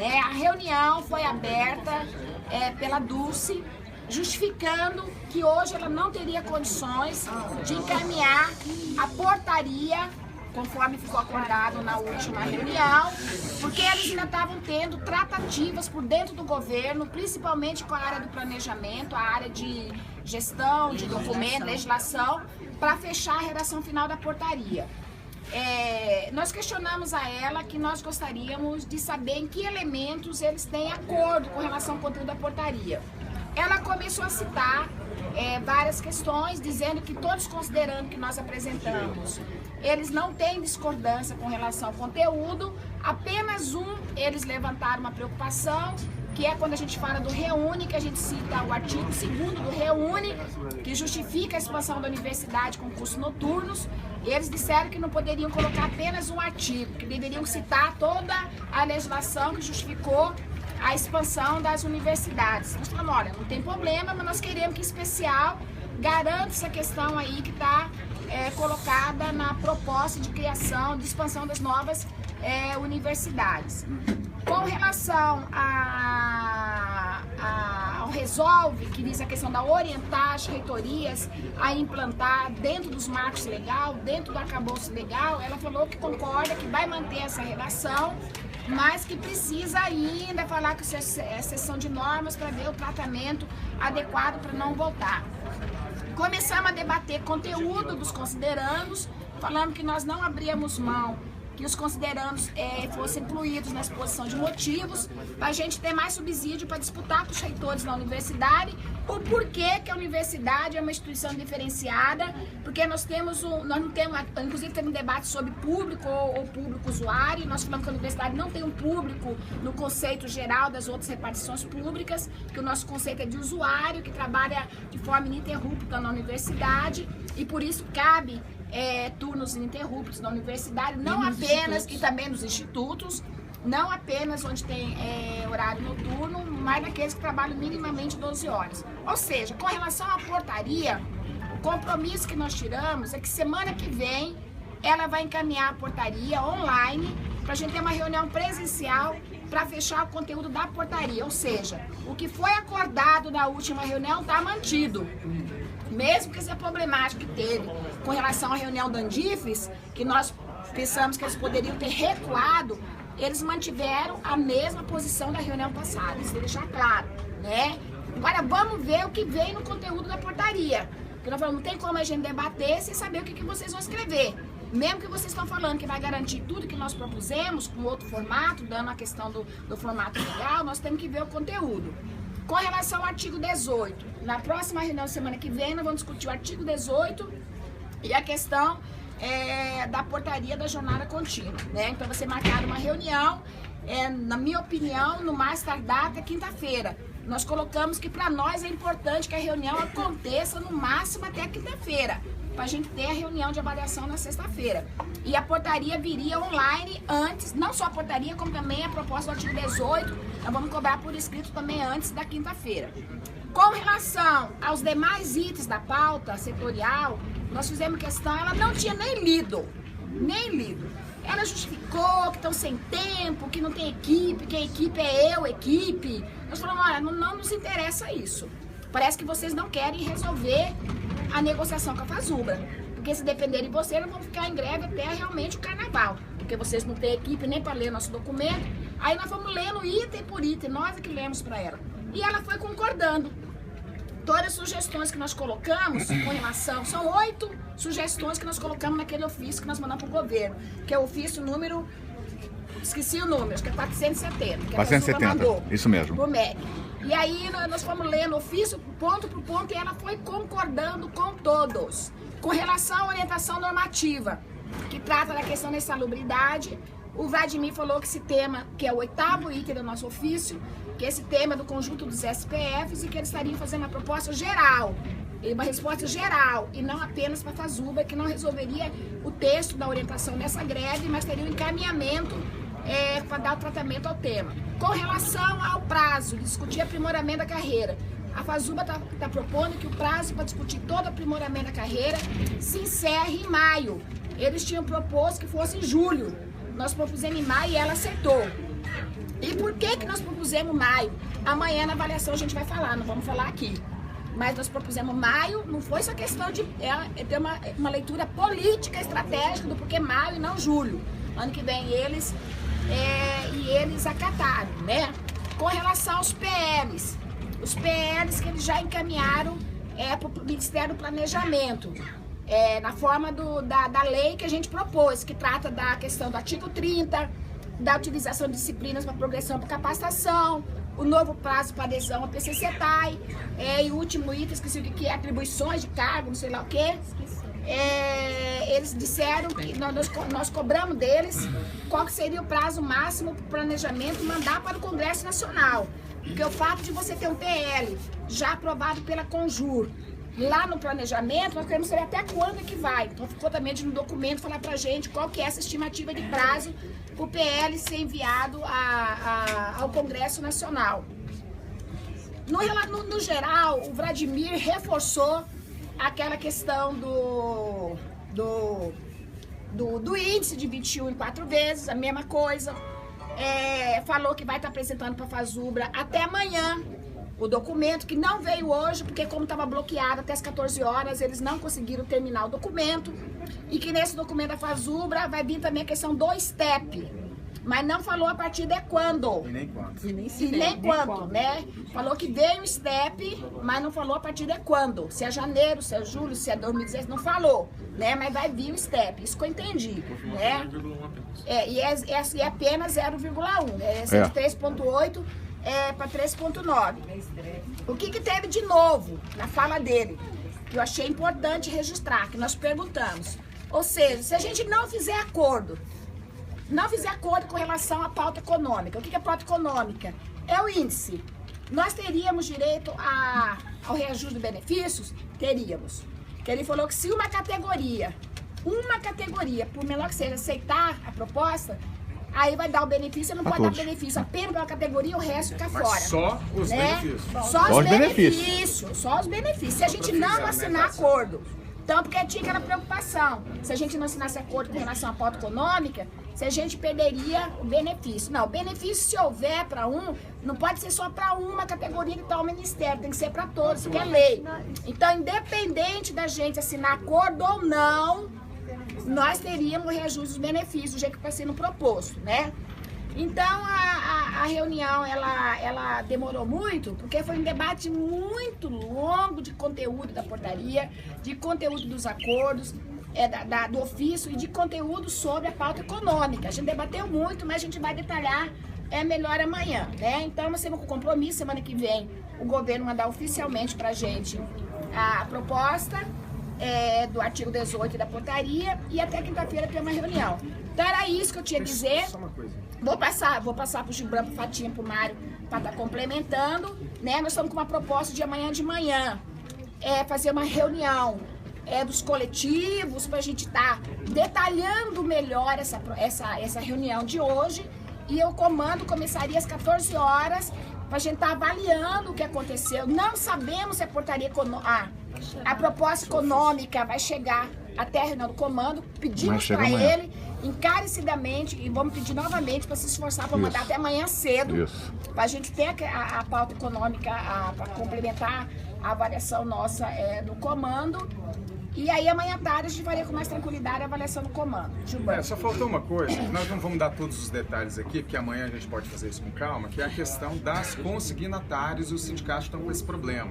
A reunião foi aberta pela Dulce, justificando que hoje ela não teria condições de encaminhar a portaria, conforme ficou acordado na última reunião, porque eles ainda estavam tendo tratativas por dentro do governo, principalmente com a área do planejamento, a área de gestão, de documento, legislação, para fechar a redação final da portaria. Nós questionamos a ela que nós gostaríamos de saber em que elementos eles têm acordo com relação ao conteúdo da portaria. Ela começou a citar várias questões, dizendo que todos considerando que nós apresentamos, eles não têm discordância com relação ao conteúdo, apenas eles levantaram uma preocupação, que é quando a gente fala do REUNE, que a gente cita o artigo 2º do REUNE, que justifica a expansão da universidade com cursos noturnos. Eles disseram que não poderiam colocar apenas um artigo, que deveriam citar toda a legislação que justificou a expansão das universidades. Nós falamos, olha, não tem problema, mas nós queremos que em especial garanta essa questão aí que está colocada na proposta de criação, de expansão das novas universidades. Com relação ao resolve, que diz a questão da orientar as reitorias a implantar dentro dos marcos legais, dentro do arcabouço legal, ela falou que concorda, que vai manter essa redação, mas que precisa ainda falar que isso é exceção de normas para ver o tratamento adequado para não voltar. Começamos a debater conteúdo dos considerandos, falando que nós não abríamos mão que os considerandos fossem incluídos na exposição de motivos, para a gente ter mais subsídio para disputar com os reitores da universidade, o porquê que a universidade é uma instituição diferenciada, porque nós não temos, inclusive teve um debate sobre público ou público usuário, nós falamos que a universidade não tem um público no conceito geral das outras repartições públicas, que o nosso conceito é de usuário, que trabalha de forma ininterrupta na universidade, e por isso cabe turnos ininterruptos na universidade, não apenas, e também nos institutos, não apenas onde tem horário noturno, mas naqueles que trabalham minimamente 12 horas. Ou seja, com relação à portaria, o compromisso que nós tiramos é que semana que vem ela vai encaminhar a portaria online para a gente ter uma reunião presencial para fechar o conteúdo da portaria. Ou seja, o que foi acordado na última reunião está mantido. Mesmo que essa problemática que teve com relação à reunião da Andifes, que nós pensamos que eles poderiam ter recuado, eles mantiveram a mesma posição da reunião passada, isso deixar claro, né? Agora vamos ver o que vem no conteúdo da portaria, porque nós falamos, não tem como a gente debater sem saber o que vocês vão escrever. Mesmo que vocês estão falando que vai garantir tudo que nós propusemos, com outro formato, dando a questão do formato legal, nós temos que ver o conteúdo. Com relação ao artigo 18, na próxima reunião semana que vem, nós vamos discutir o artigo 18 e a questão da portaria da jornada contínua, né? Então vai ser marcada uma reunião, na minha opinião, no mais tardar até quinta-feira. Nós colocamos que para nós é importante que a reunião aconteça no máximo até quinta-feira, para a gente ter a reunião de avaliação na sexta-feira. E a portaria viria online antes, não só a portaria, como também a proposta do artigo 18, nós vamos cobrar por escrito também antes da quinta-feira. Com relação aos demais itens da pauta setorial, nós fizemos questão, ela não tinha nem lido. Ela justificou que estão sem tempo, que não tem equipe, que a equipe é equipe. Nós falamos, olha, não nos interessa isso. Parece que vocês não querem resolver a negociação com a Fazubra. Porque se depender de vocês, nós vamos ficar em greve até realmente o carnaval. Porque vocês não têm equipe nem para ler nosso documento. Aí nós vamos lendo item por item, nós é que lemos para ela. E ela foi concordando. Todas as sugestões que nós colocamos com relação, são 8 sugestões que nós colocamos naquele ofício que nós mandamos para o governo, que é o ofício número, esqueci o número, acho que é 470. Que 470, mandou, isso mesmo. Pro MEC. E aí nós fomos lendo o ofício ponto por ponto e ela foi concordando com todos. Com relação à orientação normativa, que trata da questão da insalubridade, o Vladimir falou que esse tema, que é o 8º item do nosso ofício, que esse tema é do conjunto dos SPFs e que eles estariam fazendo uma proposta geral, uma resposta geral, e não apenas para a Fazubra, que não resolveria o texto da orientação nessa greve, mas teria um encaminhamento para dar o tratamento ao tema. Com relação ao prazo de discutir aprimoramento da carreira, a Fazubra está propondo que o prazo para discutir todo o aprimoramento da carreira se encerre em maio. Eles tinham proposto que fosse em julho. Nós propusemos em maio e ela aceitou. E E por que nós propusemos maio? Amanhã na avaliação a gente vai falar, não vamos falar aqui. Mas nós propusemos maio, não foi só questão de ter uma leitura política, estratégica do porquê maio e não julho. Ano que vem eles acataram, né? Com relação aos PLs, os PLs que eles já encaminharam para o Ministério do Planejamento, na forma da lei que a gente propôs, que trata da questão do artigo 30, da utilização de disciplinas para progressão para capacitação, o novo prazo para adesão ao PCCETAI, e o último item, esqueci o que é, atribuições de cargo, não sei lá o que. Eles disseram que nós cobramos deles qual que seria o prazo máximo para o planejamento mandar para o Congresso Nacional. Porque o fato de você ter um PL já aprovado pela Conjur, lá no planejamento, nós queremos saber até quando é que vai. Então ficou também no documento falar pra gente qual que é essa estimativa de prazo para o PL ser enviado ao Congresso Nacional. No geral, o Vladimir reforçou aquela questão do índice de 21 em 4 vezes, a mesma coisa. Falou que vai estar apresentando para a Fazubra até amanhã o documento, que não veio hoje, porque como estava bloqueado até as 14 horas, eles não conseguiram terminar o documento, e que nesse documento da Fazubra vai vir também a questão do STEP, mas não falou a partir de quando. E nem quanto. E nem quanto, né? Falou que veio o STEP, mas não falou a partir de quando. Se é janeiro, se é julho, se é 2016, não falou, né? Mas vai vir o STEP, isso que eu entendi, né? E é apenas 0,1, né? De 3,8 para 3,9. O que teve de novo na fala dele, que eu achei importante registrar, que nós perguntamos. Ou seja, se a gente não fizer acordo com relação à pauta econômica, o que é pauta econômica? É o índice. Nós teríamos direito ao reajuste de benefícios? Teríamos. Porque ele falou que se uma categoria, por menor que seja, aceitar a proposta, aí vai dar o benefício, não pode dar benefício apenas pela categoria, o resto fica fora. Só os benefícios. Só os benefícios. Só os benefícios. Se a gente não assinar acordo. Então, porque tinha aquela preocupação. Se a gente não assinasse acordo com relação à pauta econômica, se a gente perderia o benefício. Não, o benefício, se houver para não pode ser só para uma categoria que está o Ministério, tem que ser para todos, que é lei. Então, independente da gente assinar acordo ou não, nós teríamos o reajuste dos benefícios, do jeito que está sendo proposto, né? Então, a reunião, ela demorou muito, porque foi um debate muito longo de conteúdo da portaria, de conteúdo dos acordos, do ofício e de conteúdo sobre a pauta econômica. A gente debateu muito, mas a gente vai detalhar melhor amanhã, né? Então, nós temos um compromisso, semana que vem, o governo mandar oficialmente pra gente a proposta do artigo 18 da portaria, e até quinta-feira tem uma reunião. Então, era isso que eu tinha a dizer. Só uma coisa. Vou passar pro Gibran, pro Fatinha, pro Mário, para estar complementando, né? Nós estamos com uma proposta de amanhã de manhã, fazer uma reunião dos coletivos, para a gente estar detalhando melhor essa reunião de hoje, e o comando começaria às 14 horas, para a gente estar avaliando o que aconteceu. Não sabemos se a proposta econômica vai chegar até a reunião do comando. Pedimos para ele encarecidamente, e vamos pedir novamente para se esforçar para mandar até amanhã cedo, para a gente ter a pauta econômica para complementar a avaliação nossa do comando. E aí amanhã à tarde a gente faria com mais tranquilidade a avaliação do comando. Só faltou uma coisa, nós não vamos dar todos os detalhes aqui, porque amanhã a gente pode fazer isso com calma, que é a questão das consignatárias, e os sindicatos estão com esse problema.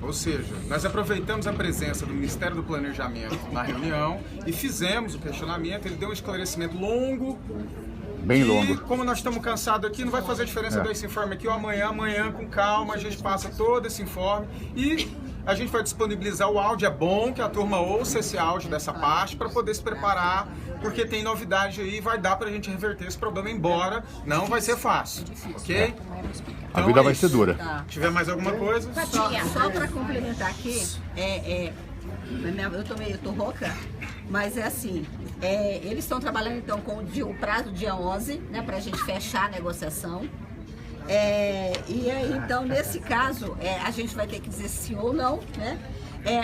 Ou seja, nós aproveitamos a presença do Ministério do Planejamento na reunião e fizemos o questionamento, ele deu um esclarecimento longo. Bem longo. E como nós estamos cansados aqui, não vai fazer diferença dar esse informe aqui ou amanhã com calma, a gente passa todo esse informe e a gente vai disponibilizar o áudio. É bom que a turma ouça esse áudio dessa parte para poder se preparar, porque tem novidade aí e vai dar para a gente reverter esse problema, embora não vai ser fácil, ok? A vida vai ser dura. Se tiver mais alguma coisa? Só para complementar aqui, eu tô rouca, mas é assim, eles estão trabalhando então com o prazo dia 11, né, para a gente fechar a negociação. E aí, então, nesse caso, a gente vai ter que dizer sim ou não, né?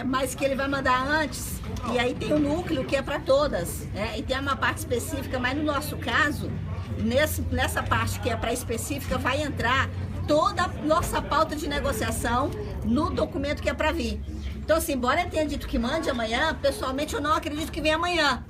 Mas que ele vai mandar antes, e aí tem o núcleo que é para todas, né? E tem uma parte específica, mas no nosso caso, nessa parte que é para específica, vai entrar toda a nossa pauta de negociação no documento que é para vir. Então, assim, embora eu tenha dito que mande amanhã, pessoalmente eu não acredito que venha amanhã.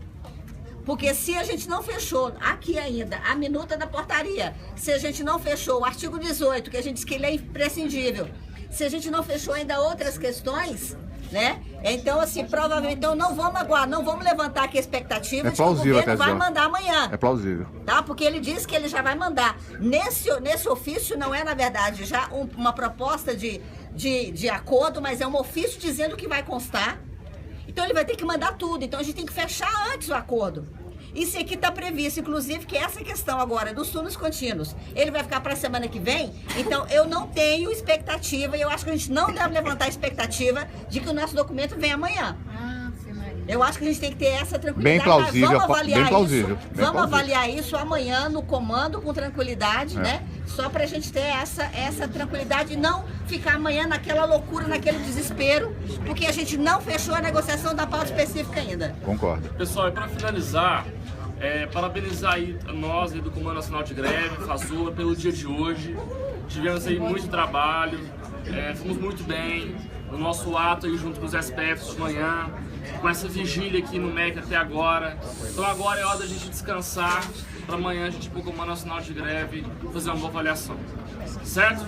Porque se a gente não fechou aqui ainda a minuta da portaria, se a gente não fechou o artigo 18, que a gente diz que ele é imprescindível, se a gente não fechou ainda outras questões, né? Então, assim, provavelmente, então não vamos aguardar, não vamos levantar aqui a expectativa de que o governo vai mandar amanhã. É plausível. Tá? Porque ele disse que ele já vai mandar. Nesse ofício não é, na verdade, já uma proposta de acordo, mas é um ofício dizendo que vai constar. Então ele vai ter que mandar tudo. Então a gente tem que fechar antes o acordo. Isso aqui está previsto, inclusive, que essa questão agora dos turnos contínuos, ele vai ficar para a semana que vem. Então eu não tenho expectativa e eu acho que a gente não deve levantar a expectativa de que o nosso documento venha amanhã. Eu acho que a gente tem que ter essa tranquilidade. Bem plausível, vamos avaliar bem plausível. isso. Vamos avaliar isso amanhã no comando com tranquilidade, né? Só para a gente ter essa tranquilidade e não ficar amanhã naquela loucura, naquele desespero, porque a gente não fechou a negociação da pauta específica ainda. Concordo. Pessoal, e para finalizar, parabenizar aí nós aí do Comando Nacional de Greve, Fazula, pelo dia de hoje. Tivemos aí muito trabalho, fomos muito bem no nosso ato aí junto com os SPFs de manhã, com essa vigília aqui no MEC até agora. Então agora é hora da gente descansar, para amanhã a gente ir para o Comando Nacional de Greve fazer uma boa avaliação. Certo?